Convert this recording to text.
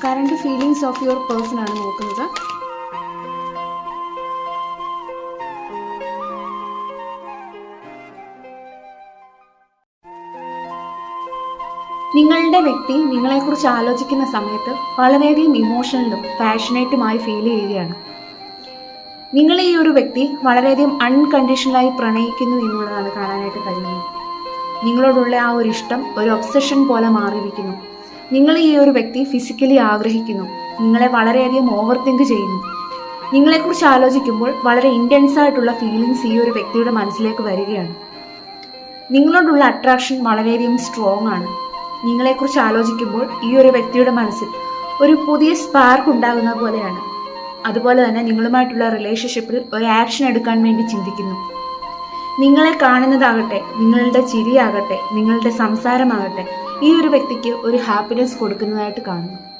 Current feelings of your person ആണ് നോക്കുന്നത്. നിങ്ങളുടെ വ്യക്തി നിങ്ങളെക്കുറിച്ച് ആലോചിക്കുന്ന സമയത്ത് വളരെയധികം ഇമോഷണലും പാഷനേറ്റുമായി ഫീൽ ചെയ്യുകയാണ്. നിങ്ങൾ ഈ ഒരു വ്യക്തി വളരെയധികം അൺകണ്ടീഷണലായി പ്രണയിക്കുന്നു എന്നുള്ളതാണ് കാണാനായിട്ട് കഴിയുന്നത്. നിങ്ങളോടുള്ള ആ ഒരു ഇഷ്ടം ഒരു ഒബ്സഷൻ പോലെ മാറിയിരിക്കുന്നു. നിങ്ങൾ ഈ ഒരു വ്യക്തി ഫിസിക്കലി ആഗ്രഹിക്കുന്നു. നിങ്ങളെ വളരെയധികം ഓവർ തിങ്ക് ചെയ്യുന്നു. നിങ്ങളെക്കുറിച്ച് ആലോചിക്കുമ്പോൾ വളരെ ഇൻറ്റൻസ് ആയിട്ടുള്ള ഫീലിങ്സ് ഈ ഒരു വ്യക്തിയുടെ മനസ്സിലേക്ക് വരികയാണ്. നിങ്ങളോടുള്ള അട്രാക്ഷൻ വളരെയധികം സ്ട്രോങ് ആണ്. നിങ്ങളെക്കുറിച്ച് ആലോചിക്കുമ്പോൾ ഈ ഒരു വ്യക്തിയുടെ മനസ്സിൽ ഒരു പുതിയ സ്പാർക്ക് ഉണ്ടാകുന്ന പോലെയാണ്. അതുപോലെ തന്നെ നിങ്ങളുമായിട്ടുള്ള റിലേഷൻഷിപ്പിൽ ഒരു ആക്ഷൻ എടുക്കാൻ വേണ്ടി ചിന്തിക്കുന്നു. നിങ്ങളെ കാണുന്നതാകട്ടെ, നിങ്ങളുടെ ചിരിയാകട്ടെ, നിങ്ങളുടെ സംസാരമാകട്ടെ ഈ ഒരു വ്യക്തിക്ക് ഒരു ഹാപ്പിനെസ് കൊടുക്കുന്നതായിട്ട് കാണുന്നു.